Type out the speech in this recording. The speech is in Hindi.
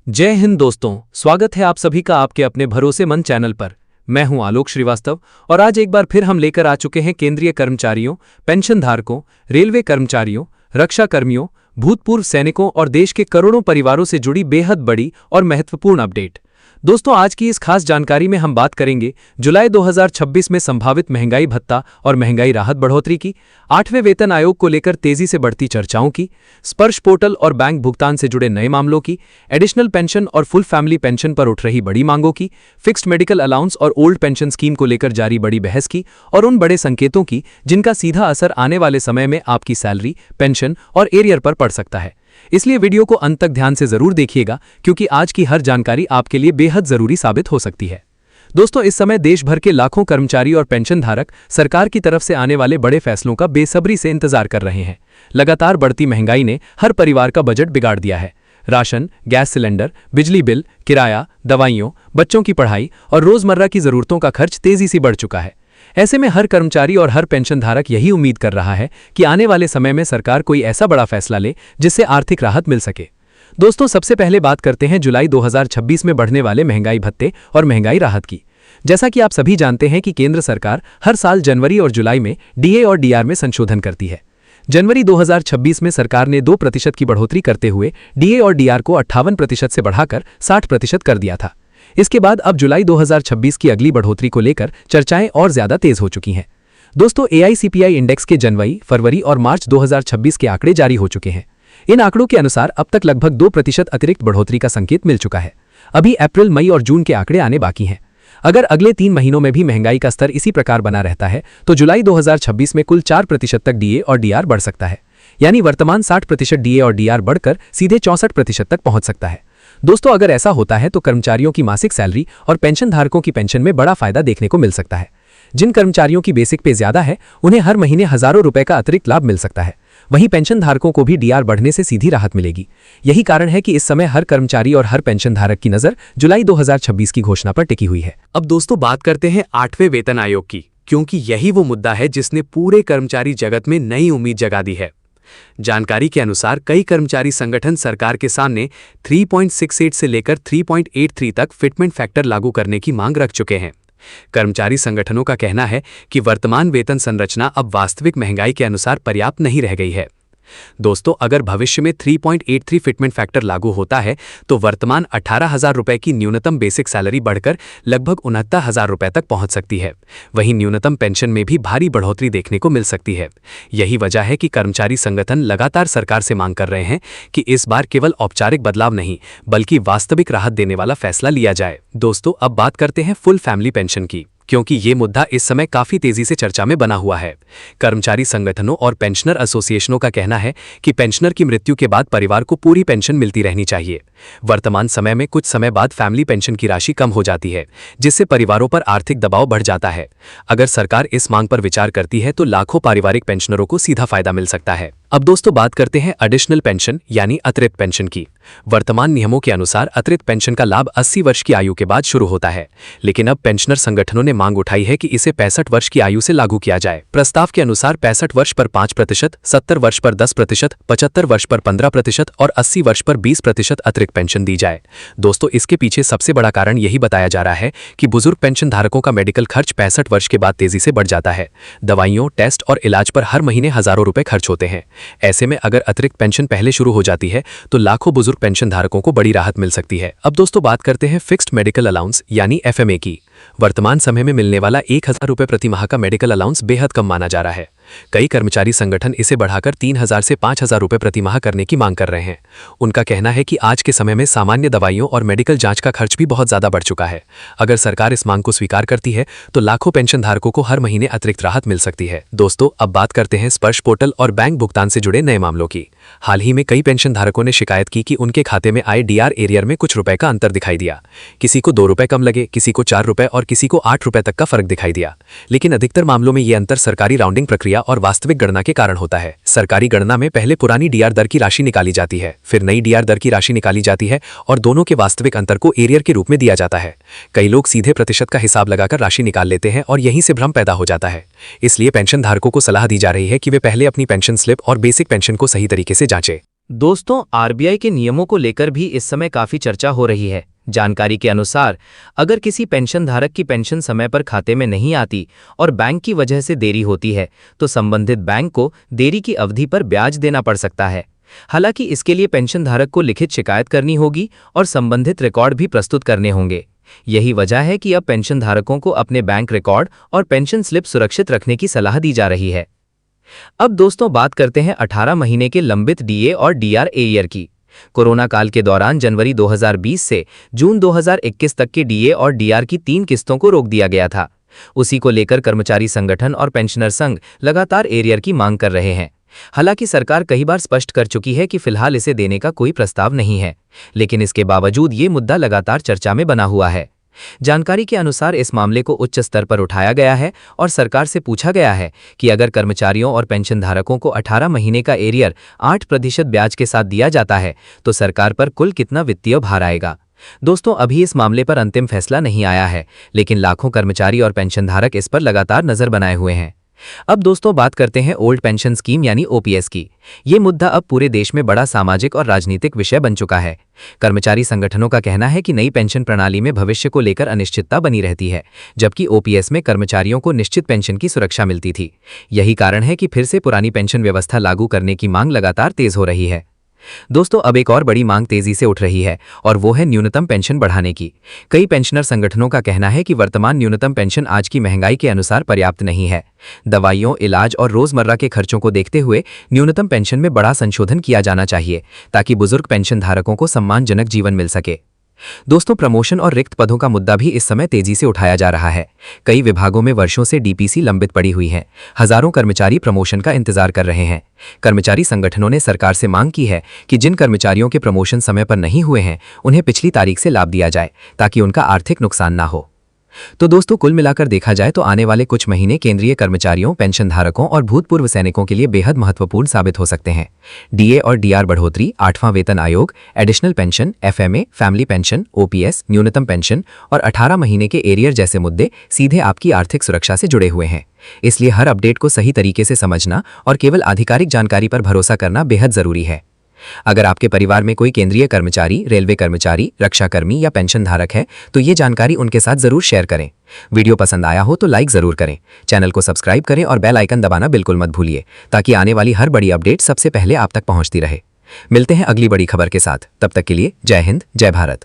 जय हिंद दोस्तों, स्वागत है आप सभी का आपके अपने भरोसेमंद चैनल पर। मैं हूं आलोक श्रीवास्तव और आज एक बार फिर हम लेकर आ चुके हैं केंद्रीय कर्मचारियों, पेंशनधारकों, रेलवे कर्मचारियों, रक्षा कर्मियों, भूतपूर्व सैनिकों और देश के करोड़ों परिवारों से जुड़ी बेहद बड़ी और महत्वपूर्ण अपडेट। दोस्तों, आज की इस खास जानकारी में हम बात करेंगे जुलाई 2026 में संभावित महंगाई भत्ता और महंगाई राहत बढ़ोतरी की, 8वें वेतन आयोग को लेकर तेजी से बढ़ती चर्चाओं की, स्पर्श पोर्टल और बैंक भुगतान से जुड़े नए मामलों की, एडिशनल पेंशन और फुल फैमिली पेंशन पर उठ रही बड़ी मांगों की, फिक्स्ड मेडिकल अलाउंस और ओल्ड पेंशन स्कीम को लेकर जारी बड़ी बहस की और उन बड़े संकेतों की जिनका सीधा असर आने वाले समय में आपकी सैलरी, पेंशन और एरियर पर पड़ सकता है। इसलिए वीडियो को अंत तक ध्यान से जरूर देखिएगा क्योंकि आज की हर जानकारी आपके लिए बेहद जरूरी साबित हो सकती है। दोस्तों, इस समय देश भर के लाखों कर्मचारी और पेंशनधारक सरकार की तरफ से आने वाले बड़े फैसलों का बेसब्री से इंतजार कर रहे हैं। लगातार बढ़ती महंगाई ने हर परिवार का बजट बिगाड़ दिया है। राशन, गैस सिलेंडर, बिजली बिल, किराया, दवाइयों, बच्चों की पढ़ाई और रोजमर्रा की जरूरतों का खर्च तेजी से बढ़ चुका है। ऐसे में हर कर्मचारी और हर पेंशनधारक यही उम्मीद कर रहा है कि आने वाले समय में सरकार कोई ऐसा बड़ा फैसला ले जिससे आर्थिक राहत मिल सके। दोस्तों, सबसे पहले बात करते हैं जुलाई 2026 में बढ़ने वाले महंगाई भत्ते और महंगाई राहत की। जैसा कि आप सभी जानते हैं कि केंद्र सरकार हर साल जनवरी और जुलाई में डीए और डीआर में संशोधन करती है। जनवरी 2026 में सरकार ने 2% की बढ़ोतरी करते हुए डीए और डीआर को 58% से बढ़ाकर 60% कर दिया था। इसके बाद अब जुलाई 2026 की अगली बढ़ोतरी को लेकर चर्चाएं और ज्यादा तेज हो चुकी हैं। दोस्तों, एआईसीपीआई इंडेक्स के जनवरी, फरवरी और मार्च 2026 के आंकड़े जारी हो चुके हैं। इन आंकड़ों के अनुसार अब तक लगभग 2% अतिरिक्त बढ़ोतरी का संकेत मिल चुका है। अभी अप्रैल, मई और जून के आंकड़े आने बाकी हैं। अगर अगले 3 महीनों में भी महंगाई का स्तर इसी प्रकार बना रहता है तो जुलाई 2026 में कुल 4% तक डीए और डीआर बढ़ सकता है। यानी वर्तमान 60% डीए और डीआर बढ़कर सीधे 64% तक पहुंच सकता है। दोस्तों, अगर ऐसा होता है तो कर्मचारियों की मासिक सैलरी और पेंशनधारकों की पेंशन में बड़ा फायदा देखने को मिल सकता है। जिन कर्मचारियों की बेसिक पे ज्यादा है उन्हें हर महीने हजारों रुपए का अतिरिक्त लाभ मिल सकता है। वहीं पेंशनधारकों को भी डीआर बढ़ने से सीधी राहत मिलेगी। यही कारण है कि इस समय हर कर्मचारी और हर पेंशनधारक की नजर जुलाई 2026 की घोषणा पर टिकी हुई है। अब दोस्तों, बात करते हैं 8वें वेतन आयोग की, क्योंकि यही वो मुद्दा है जिसने पूरे कर्मचारी जगत में नई उम्मीद जगा दी है। जानकारी के अनुसार कई कर्मचारी संगठन सरकार के सामने 3.68 से लेकर 3.83 तक फिटमेंट फैक्टर लागू करने की मांग रख चुके हैं। कर्मचारी संगठनों का कहना है कि वर्तमान वेतन संरचना अब वास्तविक महंगाई के अनुसार पर्याप्त नहीं रह गई है। दोस्तों, अगर भविष्य में 3.83 फिटमेंट फैक्टर लागू होता है तो वर्तमान 18,000 रुपए की न्यूनतम बेसिक सैलरी बढ़कर लगभग 69,000 रुपए तक पहुंच सकती है। वहीं न्यूनतम पेंशन में भी भारी बढ़ोतरी देखने को मिल सकती है। यही वजह है कि कर्मचारी संगठन लगातार सरकार से मांग कर रहे हैं कि इस बार केवल औपचारिक बदलाव नहीं बल्कि वास्तविक राहत देने वाला फैसला लिया जाए। दोस्तों, अब बात करते हैं फुल फैमिली पेंशन की, क्योंकि ये मुद्दा इस समय काफी तेजी से चर्चा में बना हुआ है। कर्मचारी संगठनों और पेंशनर एसोसिएशनों का कहना है कि पेंशनर की मृत्यु के बाद परिवार को पूरी पेंशन मिलती रहनी चाहिए। वर्तमान समय में कुछ समय बाद फैमिली पेंशन की राशि कम हो जाती है, जिससे परिवारों पर आर्थिक दबाव बढ़ जाता है। अगर सरकार इस मांग पर विचार करती है तो लाखों पारिवारिक पेंशनरों को सीधा फायदा मिल सकता है। अब दोस्तों, बात करते हैं एडिशनल पेंशन यानी अतिरिक्त पेंशन की। वर्तमान नियमों के अनुसार अतिरिक्त पेंशन का लाभ 80 वर्ष की आयु के बाद शुरू होता है, लेकिन अब पेंशनर संगठनों ने मांग उठाई है कि इसे 65 वर्ष की आयु से लागू किया जाए। प्रस्ताव के अनुसार 65 वर्ष पर 5%, 70 वर्ष पर 10%, 75 वर्ष पर 15% और 80 वर्ष पर 20% अतिरिक्त पेंशन दी जाए। दोस्तों, इसके पीछे सबसे बड़ा कारण यही बताया जा रहा है कि बुजुर्ग पेंशन धारकों का मेडिकल खर्च 65 वर्ष के बाद तेजी से बढ़ जाता है। दवाइयों, टेस्ट और इलाज पर हर महीने हजारों रुपए खर्च होते हैं। ऐसे में अगर अतिरिक्त पेंशन पहले शुरू हो जाती है तो लाखों बुजुर्ग पेंशन धारकों को बड़ी राहत मिल सकती है। अब दोस्तों, बात करते हैं फिक्स्ड मेडिकल अलाउंस यानी एफएमए की। वर्तमान समय में मिलने वाला 1,000 रुपए प्रति माह का मेडिकल अलाउंस बेहद कम माना जा रहा है। कई कर्मचारी संगठन इसे बढ़ाकर 3,000 से 5,000 रुपए प्रति माह करने की मांग कर रहे हैं। उनका कहना है कि आज के समय में सामान्य दवाइयों और मेडिकल जांच का खर्च भी बहुत ज्यादा बढ़ चुका है। अगर सरकार इस मांग को स्वीकार करती है तो लाखों पेंशन धारकों को हर महीने अतिरिक्त राहत मिल सकती है। दोस्तों, अब बात करते हैं स्पर्श पोर्टल और बैंक भुगतान से जुड़े नए मामलों की। हाल ही में कई पेंशन धारकों ने शिकायत की कि उनके खाते में आए डीआर एरियर में कुछ रुपए का अंतर दिखाई दिया। किसी को 2 रुपए कम लगे, किसी को 4 रुपए और किसी को 8 रुपए तक का फर्क दिखाई दिया। लेकिन अधिकतर मामलों में ये अंतर सरकारी राउंडिंग प्रक्रिया और वास्तविक गणना के कारण होता है। सरकारी गणना में पहले पुरानी डीआर दर की राशि निकाली जाती है, फिर नई डीआर दर की राशि निकाली जाती है और दोनों के वास्तविक अंतर को एरियर के रूप में दिया जाता है। कई लोग सीधे प्रतिशत का हिसाब लगाकर राशि निकाल लेते हैं और यहीं से भ्रम पैदा हो जाता है। इसलिए पेंशन धारकों को सलाह दी जा रही है कि वे पहले अपनी पेंशन स्लिप और बेसिक पेंशन को सही तरीके से जांचें। दोस्तों, आरबीआई के नियमों को लेकर भी इस समय काफी चर्चा हो रही है। जानकारी के अनुसार, अगर किसी पेंशन धारक की पेंशन समय पर खाते में नहीं आती और बैंक की वजह से देरी होती है, तो संबंधित बैंक को देरी की अवधि पर ब्याज देना पड़ सकता है। हालांकि इसके लिए पेंशन धारक को लिखित शिकायत करनी होगी और संबंधित रिकॉर्ड भी प्रस्तुत करने होंगे। यही वजह है कि अब पेंशन धारकों को अपने बैंक रिकॉर्ड और पेंशन स्लिप सुरक्षित रखने की सलाह दी जा रही है। अब दोस्तों, बात करते हैं 18 महीने के लंबित डीए और डीआर एरियर की। कोरोना काल के दौरान जनवरी 2020 से जून 2021 तक के डीए और डीआर की 3 किस्तों को रोक दिया गया था। उसी को लेकर कर्मचारी संगठन और पेंशनर संघ लगातार एरियर की मांग कर रहे हैं। हालांकि सरकार कई बार स्पष्ट कर चुकी है कि फिलहाल इसे देने का कोई प्रस्ताव नहीं है, लेकिन इसके बावजूद ये मुद्दा लगातार चर्चा में बना हुआ है। जानकारी के अनुसार इस मामले को उच्च स्तर पर उठाया गया है और सरकार से पूछा गया है कि अगर कर्मचारियों और पेंशनधारकों को 18 महीने का एरियर 8% ब्याज के साथ दिया जाता है तो सरकार पर कुल कितना वित्तीय भार आएगा। दोस्तों, अभी इस मामले पर अंतिम फैसला नहीं आया है, लेकिन लाखों कर्मचारी और पेंशनधारक इस पर लगातार नजर बनाए हुए हैं। अब दोस्तों, बात करते हैं ओल्ड पेंशन स्कीम यानी ओपीएस की। ये मुद्दा अब पूरे देश में बड़ा सामाजिक और राजनीतिक विषय बन चुका है। कर्मचारी संगठनों का कहना है कि नई पेंशन प्रणाली में भविष्य को लेकर अनिश्चितता बनी रहती है, जबकि ओपीएस में कर्मचारियों को निश्चित पेंशन की सुरक्षा मिलती थी। यही कारण है कि फिर से पुरानी पेंशन व्यवस्था लागू करने की मांग लगातार तेज हो रही है। दोस्तों, अब एक और बड़ी मांग तेजी से उठ रही है और वो है न्यूनतम पेंशन बढ़ाने की। कई पेंशनर संगठनों का कहना है कि वर्तमान न्यूनतम पेंशन आज की महंगाई के अनुसार पर्याप्त नहीं है। दवाइयों, इलाज और रोजमर्रा के खर्चों को देखते हुए न्यूनतम पेंशन में बड़ा संशोधन किया जाना चाहिए, ताकि बुजुर्ग पेंशन धारकों को सम्मानजनक जीवन मिल सके। दोस्तों, प्रमोशन और रिक्त पदों का मुद्दा भी इस समय तेजी से उठाया जा रहा है। कई विभागों में वर्षों से डीपीसी लंबित पड़ी हुई हैं। हजारों कर्मचारी प्रमोशन का इंतजार कर रहे हैं। कर्मचारी संगठनों ने सरकार से मांग की है कि जिन कर्मचारियों के प्रमोशन समय पर नहीं हुए हैं, उन्हें पिछली तारीख से लाभ दिया जाए, ताकि उनका आर्थिक नुकसान ना हो। तो दोस्तों, कुल मिलाकर देखा जाए तो आने वाले कुछ महीने केंद्रीय कर्मचारियों, पेंशनधारकों और भूतपूर्व सैनिकों के लिए बेहद महत्वपूर्ण साबित हो सकते हैं। डीए और डीआर बढ़ोतरी, 8वां वेतन आयोग, additional pension, FMA, family pension, OPS, न्यूनतम पेंशन और 18 महीने के एरियर जैसे मुद्दे सीधे आपकी आर्थिक सुरक्षा से जुड़े हुए हैं। इसलिए हर अपडेट को सही तरीके से समझना और केवल आधिकारिक जानकारी पर भरोसा करना बेहद जरूरी है। अगर आपके परिवार में कोई केंद्रीय कर्मचारी, रेलवे कर्मचारी, रक्षाकर्मी या पेंशन धारक है तो ये जानकारी उनके साथ जरूर शेयर करें। वीडियो पसंद आया हो तो लाइक जरूर करें, चैनल को सब्सक्राइब करें और बेल आइकन दबाना बिल्कुल मत भूलिए, ताकि आने वाली हर बड़ी अपडेट सबसे पहले आप तक पहुंचती रहे। मिलते हैं अगली बड़ी खबर के साथ, तब तक के लिए जय हिंद, जय भारत।